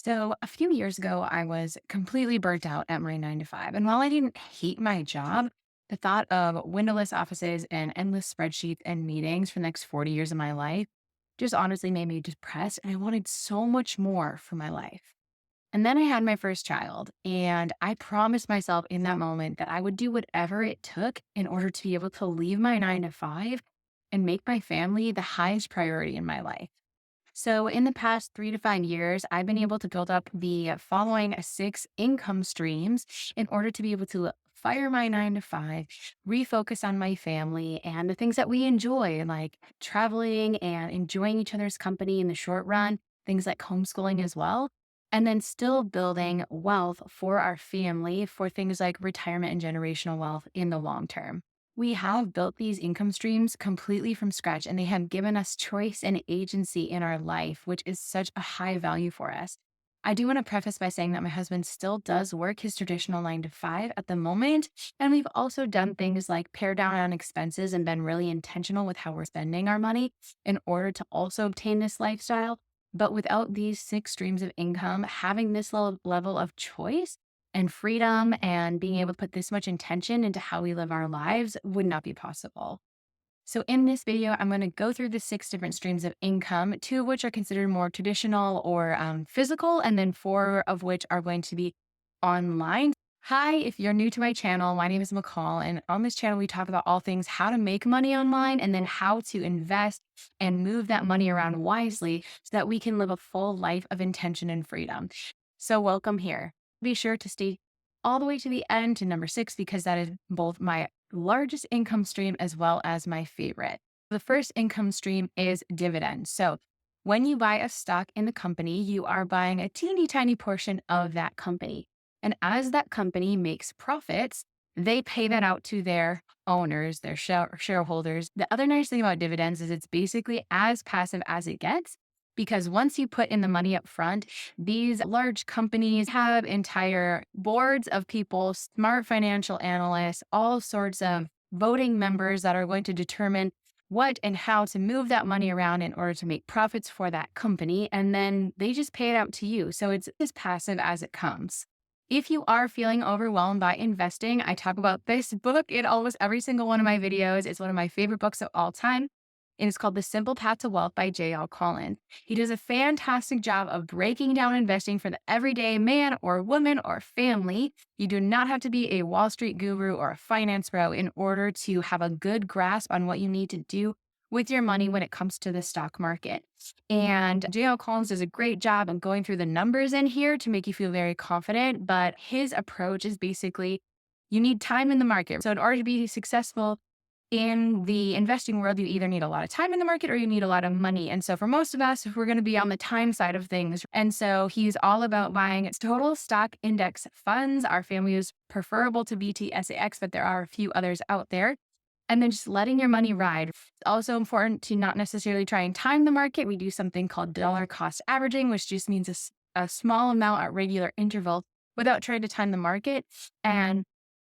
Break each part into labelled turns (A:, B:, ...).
A: So, a few years ago, I was completely burnt out at my 9 to 5. And while I didn't hate my job, the thought of windowless offices and endless spreadsheets and meetings for the next 40 years of my life just honestly made me depressed. And I wanted so much more for my life. And then I had my first child. And I promised myself in that moment that I would do whatever it took in order to be able to leave my 9 to 5 and make my family the highest priority in my life. So, in the past 3 to 5 years, I've been able to build up the following six income streams in order to be able to fire my 9 to 5, refocus on my family and the things that we enjoy, like traveling and enjoying each other's company in the short run, things like homeschooling as well. And then still building wealth for our family for things like retirement and generational wealth in the long term. We have built these income streams completely from scratch, and they have given us choice and agency in our life, which is such a high value for us. I do want to preface by saying that my husband still does work his traditional 9 to 5 at the moment. And we've also done things like pare down on expenses and been really intentional with how we're spending our money in order to also obtain this lifestyle. But without these six streams of income, having this level of choice and freedom and being able to put this much intention into how we live our lives would not be possible. So, in this video, I'm going to go through the six different streams of income, two of which are considered more traditional or physical, and then four of which are going to be online. Hi, if you're new to my channel, my name is McCall, and on this channel, we talk about all things how to make money online and then how to invest and move that money around wisely so that we can live a full life of intention and freedom. So, welcome here. Be sure to stay all the way to the end to number six because that is both my largest income stream as well as my favorite. The first income stream is dividends. So, when you buy a stock in the company, you are buying a teeny tiny portion of that company. And as that company makes profits, they pay that out to their owners, their shareholders. The other nice thing about dividends is it's basically as passive as it gets because once you put in the money up front, these large companies have entire boards of people, smart financial analysts, all sorts of voting members that are going to determine what and how to move that money around in order to make profits for that company. And then they just pay it out to you. So it's as passive as it comes. If you are feeling overwhelmed by investing, I talk about this book in almost every single one of my videos. It's one of my favorite books of all time. And it's called The Simple Path to Wealth by J.L. Collins. He does a fantastic job of breaking down investing for the everyday man or woman or family. You do not have to be a Wall Street guru or a finance bro in order to have a good grasp on what you need to do with your money when it comes to the stock market. And J.L. Collins does a great job of going through the numbers in here to make you feel very confident. But his approach is basically you need time in the market. So, in order to be successful, in the investing world, you either need a lot of time in the market or you need a lot of money. And so for most of us, we're going to be on the time side of things. And so he's all about buying total stock index funds. Our family is preferable to VTSAX, but there are a few others out there. And then just letting your money ride. It's also important to not necessarily try and time the market. We do something called dollar cost averaging, which just means a small amount at regular intervals without trying to time the market. And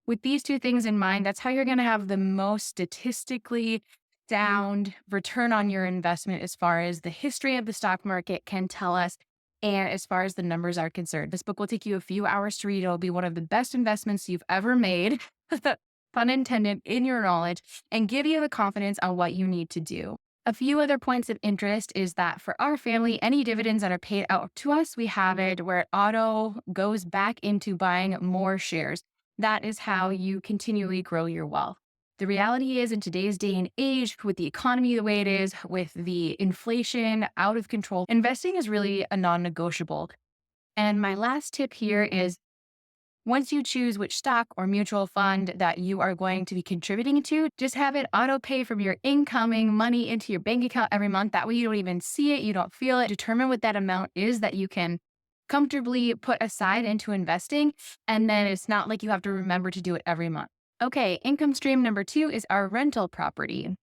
A: with these two things in mind, that's how you're going to have the most statistically sound return on your investment as far as the history of the stock market can tell us. And as far as the numbers are concerned, this book will take you a few hours to read. It'll be one of the best investments you've ever made, pun intended, in your knowledge, and give you the confidence on what you need to do. A few other points of interest is that for our family, any dividends that are paid out to us, we have it where it auto goes back into buying more shares. That is how you continually grow your wealth. The reality is, in today's day and age, with the economy the way it is, with the inflation out of control, investing is really a non negotiable. And my last tip here is once you choose which stock or mutual fund that you are going to be contributing to, just have it auto pay from your incoming money into your bank account every month. That way you don't even see it, you don't feel it. Determine what that amount is that you can comfortably put aside into investing. And then it's not like you have to remember to do it every month. Okay, income stream number two is our rental property.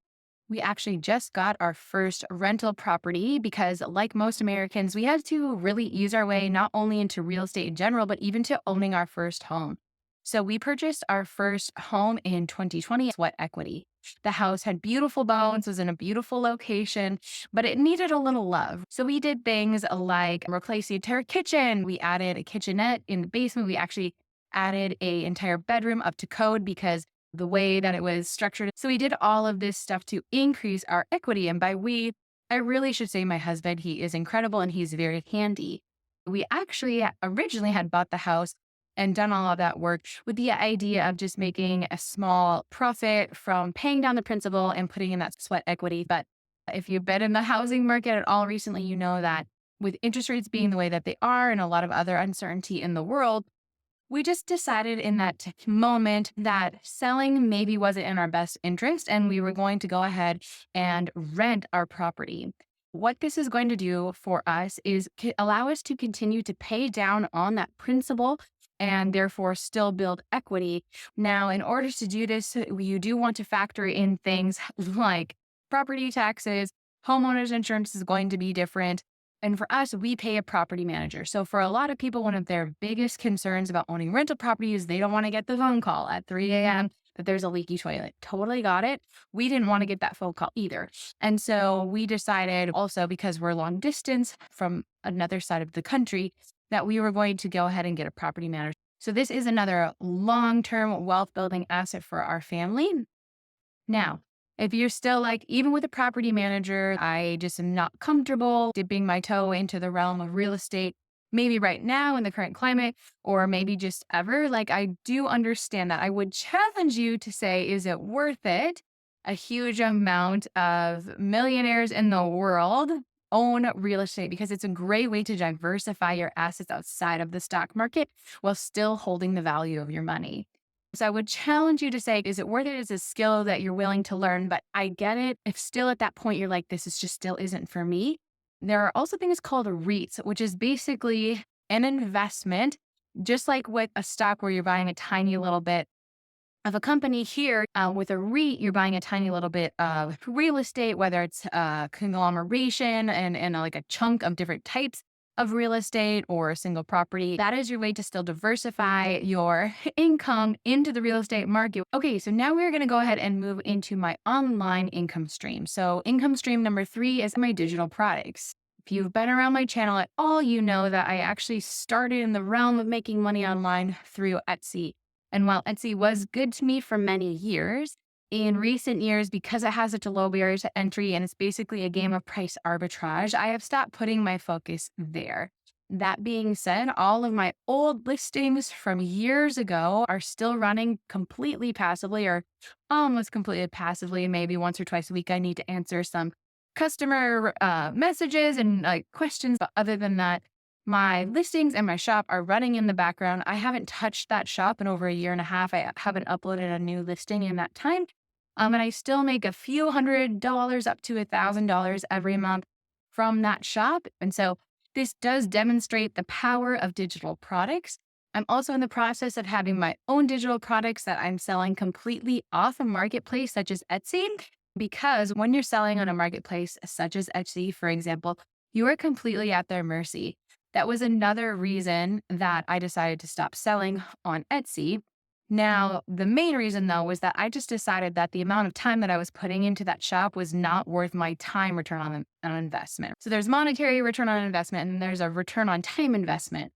A: We actually just got our first rental property because, like most Americans, we had to really ease our way not only into real estate in general, but even to owning our first home. So we purchased our first home in 2020 sweat equity. The house had beautiful bones, was in a beautiful location, but it needed a little love. So we did things like replace the entire kitchen. We added a kitchenette in the basement. We actually added a entire bedroom up to code because the way that it was structured. So we did all of this stuff to increase our equity. And by we, I really should say my husband, he is incredible and he's very handy. We actually originally had bought the house and done all of that work with the idea of just making a small profit from paying down the principal and putting in that sweat equity. But if you've been in the housing market at all recently, you know that with interest rates being the way that they are and a lot of other uncertainty in the world, we just decided in that moment that selling maybe wasn't in our best interest and we were going to go ahead and rent our property. What this is going to do for us is allow us to continue to pay down on that principal and therefore still build equity. Now, in order to do this, you do want to factor in things like property taxes, homeowners insurance is going to be different. And for us, we pay a property manager. So for a lot of people, one of their biggest concerns about owning rental property is they don't want to get the phone call at 3 a.m. that there's a leaky toilet. Totally got it. We didn't want to get that phone call either. And so we decided also because we're long distance from another side of the country that we were going to go ahead and get a property manager. So this is another long-term wealth building asset for our family. Now, if you're still like, even with a property manager, I just am not comfortable dipping my toe into the realm of real estate, maybe right now in the current climate, or maybe just ever, like I do understand that. I would challenge you to say, is it worth it? A huge amount of millionaires in the world own real estate because it's a great way to diversify your assets outside of the stock market while still holding the value of your money. So I would challenge you to say, is it worth it as a skill that you're willing to learn? But I get it. If still at that point, you're like, this is just still isn't for me. There are also things called REITs, which is basically an investment, just like with a stock where you're buying a tiny little bit of a company here. With a REIT, you're buying a tiny little bit of real estate, whether it's a conglomeration and like a chunk of different types of real estate or a single property. That is your way to still diversify your income into the real estate market. Okay, so now we're going to go ahead and move into my online income stream. So income stream number 3 is my digital products. If you've been around my channel at all, you know that I actually started in the realm of making money online through Etsy. And while Etsy was good to me for many years, in recent years, because it has such a low barrier to entry and it's basically a game of price arbitrage, I have stopped putting my focus there. That being said, all of my old listings from years ago are still running completely passively or almost completely passively. Maybe once or twice a week, I need to answer some customer messages and like questions. But other than that, my listings and my shop are running in the background. I haven't touched that shop in over a year and a half. I haven't uploaded a new listing in that time. And I still make a few $100 up to $1,000 every month from that shop. And so this does demonstrate the power of digital products. I'm also in the process of having my own digital products that I'm selling completely off a marketplace such as Etsy. Because when you're selling on a marketplace such as Etsy, for example, you are completely at their mercy. That was another reason that I decided to stop selling on Etsy. Now, the main reason though was that I just decided that the amount of time that I was putting into that shop was not worth my time return on investment. So there's monetary return on investment and there's a return on time investment.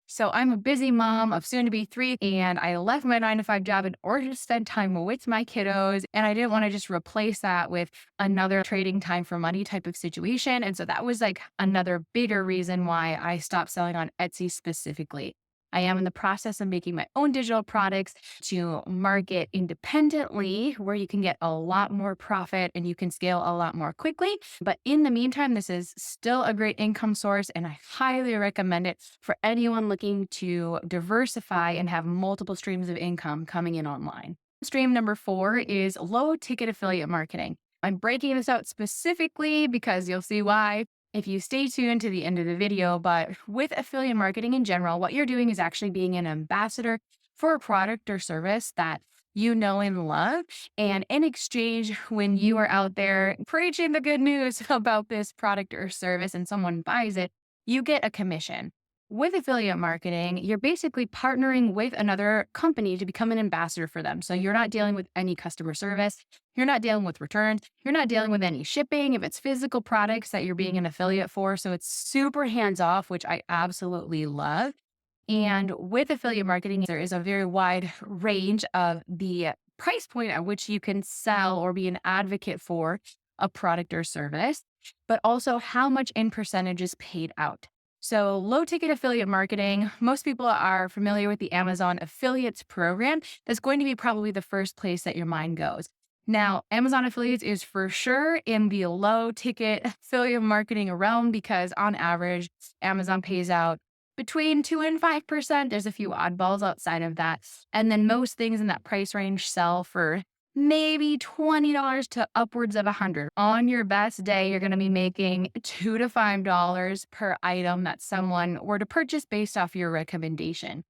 A: So I'm a busy mom of soon to be 3, and I left my 9 to 5 job in order to spend time with my kiddos. And I didn't want to just replace that with another trading time for money type of situation. And so that was like another bigger reason why I stopped selling on Etsy specifically. I am in the process of making my own digital products to market independently, where you can get a lot more profit and you can scale a lot more quickly. But in the meantime, this is still a great income source, and I highly recommend it for anyone looking to diversify and have multiple streams of income coming in online. Stream number 4 is low ticket affiliate marketing. I'm breaking this out specifically because you'll see why if you stay tuned to the end of the video. But with affiliate marketing in general, what you're doing is actually being an ambassador for a product or service that you know and love. And in exchange, when you are out there preaching the good news about this product or service and someone buys it, you get a commission. With affiliate marketing, you're basically partnering with another company to become an ambassador for them. So you're not dealing with any customer service. You're not dealing with returns. You're not dealing with any shipping if it's physical products that you're being an affiliate for. So it's super hands off, which I absolutely love. And with affiliate marketing, there is a very wide range of the price point at which you can sell or be an advocate for a product or service, but also how much in percentage is paid out. So, low ticket affiliate marketing, most people are familiar with the Amazon affiliates program. That's going to be probably the first place that your mind goes. Now, Amazon affiliates is for sure in the low ticket affiliate marketing realm because on average, Amazon pays out between 2 and 5%. There's a few oddballs outside of that. And then most things in that price range sell for maybe $20 to upwards of 100. On your best day, you're going to be making $2 to $5 per item that someone were to purchase based off your recommendation.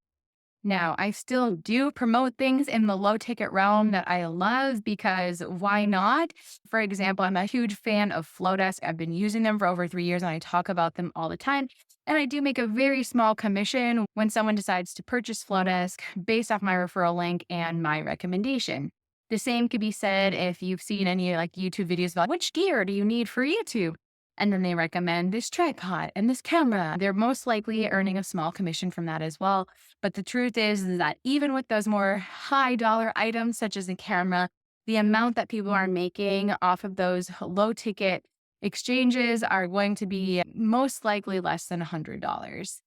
A: Now, I still do promote things in the low ticket realm that I love because why not? For example, I'm a huge fan of Flowdesk. I've been using them for over 3 years and I talk about them all the time. And I do make a very small commission when someone decides to purchase Flowdesk based off my referral link and my recommendation. The same could be said if you've seen any like YouTube videos about which gear do you need for YouTube? And then they recommend this tripod and this camera. They're most likely earning a small commission from that as well. But the truth is that even with those more high dollar items, such as a camera, the amount that people are making off of those low ticket exchanges are going to be most likely less than $100.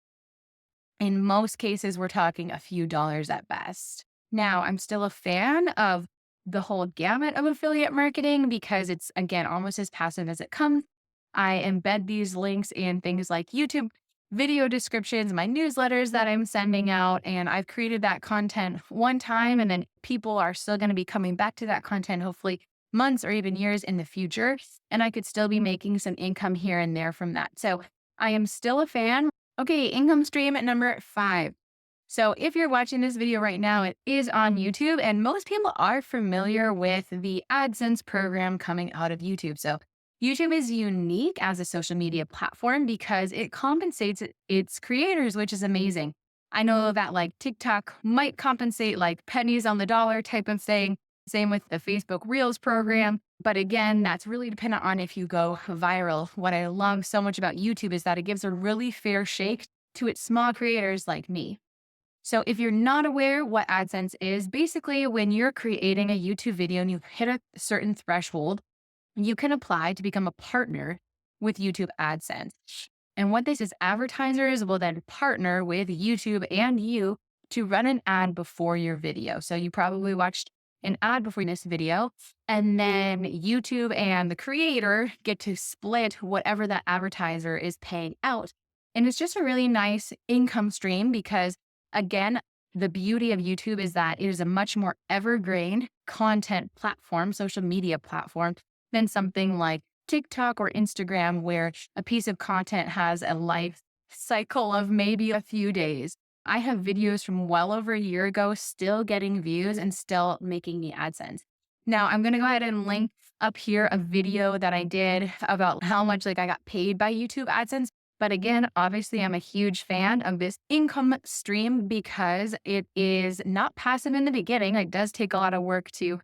A: In most cases, we're talking a few dollars at best. Now, I'm still a fan of the whole gamut of affiliate marketing because it's, again, almost as passive as it comes. I embed these links in things like YouTube video descriptions, my newsletters that I'm sending out, and I've created that content one time, and then people are still going to be coming back to that content, hopefully months or even years in the future, and I could still be making some income here and there from that. So I am still a fan. Okay, income stream at number 5. So if you're watching this video right now, it is on YouTube, and most people are familiar with the AdSense program coming out of YouTube. So YouTube is unique as a social media platform because it compensates its creators, which is amazing. I know that like TikTok might compensate like pennies on the dollar type of thing. Same with the Facebook Reels program. But again, that's really dependent on if you go viral. What I love so much about YouTube is that it gives a really fair shake to its small creators like me. So if you're not aware what AdSense is, basically when you're creating a YouTube video and you hit a certain threshold, you can apply to become a partner with YouTube AdSense. And what this is, advertisers will then partner with YouTube and you to run an ad before your video. So you probably watched an ad before this video, and then YouTube and the creator get to split whatever that advertiser is paying out. And it's just a really nice income stream because, again, the beauty of YouTube is that it is a much more evergreen content platform, social media platform, than something like TikTok or Instagram, where a piece of content has a life cycle of maybe a few days. I have videos from well over a year ago still getting views and still making me AdSense. Now, I'm going to go ahead and link up here a video that I did about how much like I got paid by YouTube AdSense. But again, obviously, I'm a huge fan of this income stream because it is not passive in the beginning. It does take a lot of work to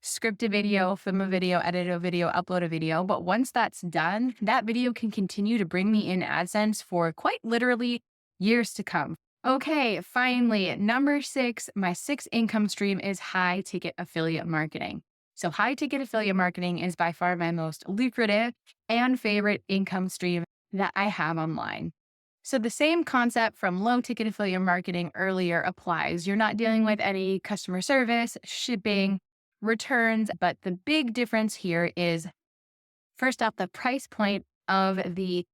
A: script a video, film a video, edit a video, upload a video. But once that's done, that video can continue to bring me in AdSense for quite literally years to come. Okay, finally, number 6, my 6th income stream is high ticket affiliate marketing. So high ticket affiliate marketing is by far my most lucrative and favorite income stream that I have online. So the same concept from low ticket affiliate marketing earlier applies. You're not dealing with any customer service, shipping, returns, but the big difference here is first off, the price point of the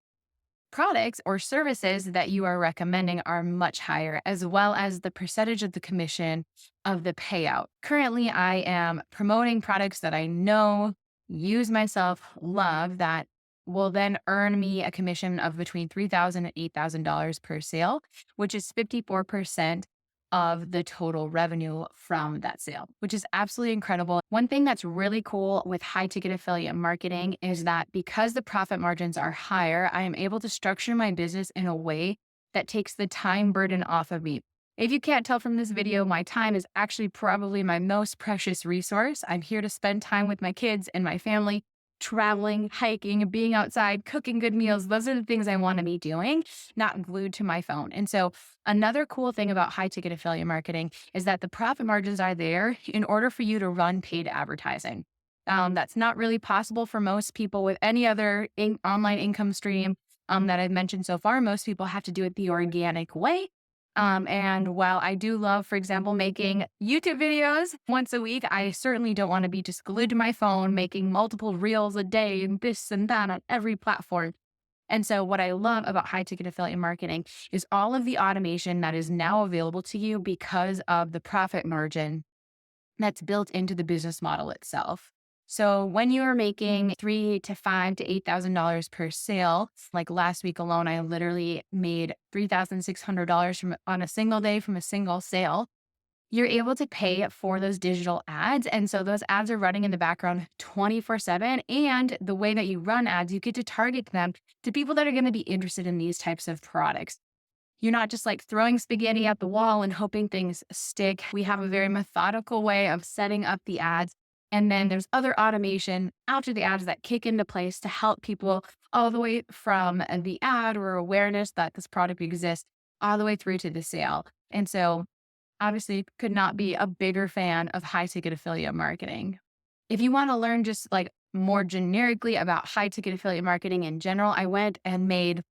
A: products or services that you are recommending are much higher, as well as the percentage of the commission of the payout. Currently, I am promoting products that I know, use myself, love, that will then earn me a commission of between $3,000 and $8,000 per sale, which is 54% of the total revenue from that sale, which is absolutely incredible. One thing that's really cool with high ticket affiliate marketing is that because the profit margins are higher, I am able to structure my business in a way that takes the time burden off of me. If you can't tell from this video, my time is actually probably my most precious resource. I'm here to spend time with my kids and my family, traveling, hiking, being outside, cooking good meals. Those are the things I want to be doing, not glued to my phone. And so, another cool thing about high ticket affiliate marketing is that the profit margins are there in order for you to run paid advertising. That's not really possible for most people with any other online income stream that I've mentioned so far. Most people have to do it the organic way. And while I do love, for example, making YouTube videos once a week, I certainly don't want to be just glued to my phone, making multiple reels a day and this and that on every platform. And so, what I love about high ticket affiliate marketing is all of the automation that is now available to you because of the profit margin that's built into the business model itself. So when you are making three to five to $8,000 per sale, like last week alone, I literally made $3,600 from on a single day from a single sale. You're able to pay for those digital ads. And so those ads are running in the background 24/7. And the way that you run ads, you get to target them to people that are going to be interested in these types of products. You're not just like throwing spaghetti at the wall and hoping things stick. We have a very methodical way of setting up the ads. And then there's other automation after the ads that kick into place to help people all the way from the ad or awareness that this product exists all the way through to the sale. And so obviously could not be a bigger fan of high ticket affiliate marketing. If you want to learn just like more generically about high ticket affiliate marketing in general, I went and made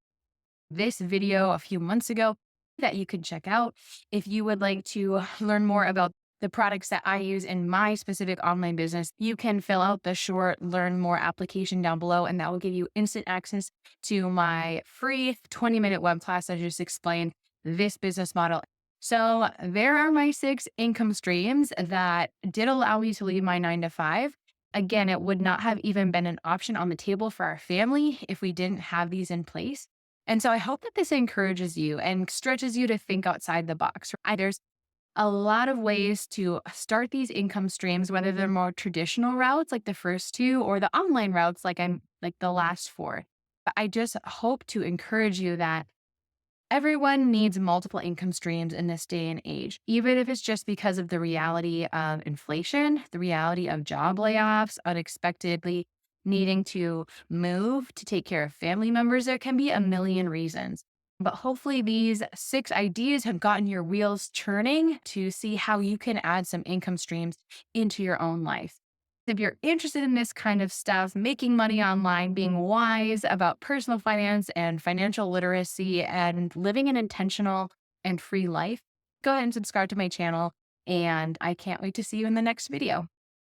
A: this video a few months ago that you could check out. If you would like to learn more about the products that I use in my specific online business, you can fill out the short learn more application down below, and that will give you instant access to my free 20-minute web class that just explained this business model. So there are my 6 income streams that did allow me to leave my 9 to 5. Again, it would not have even been an option on the table for our family if we didn't have these in place. And so I hope that this encourages you and stretches you to think outside the box. Right? There's a lot of ways to start these income streams, whether they're more traditional routes like the first 2 or the online routes like I'm like the last 4. But I just hope to encourage you that everyone needs multiple income streams in this day and age, even if it's just because of the reality of inflation, the reality of job layoffs, unexpectedly needing to move to take care of family members. There can be a million reasons. But hopefully, these 6 ideas have gotten your wheels churning to see how you can add some income streams into your own life. If you're interested in this kind of stuff, making money online, being wise about personal finance and financial literacy, and living an intentional and free life, go ahead and subscribe to my channel. And I can't wait to see you in the next video.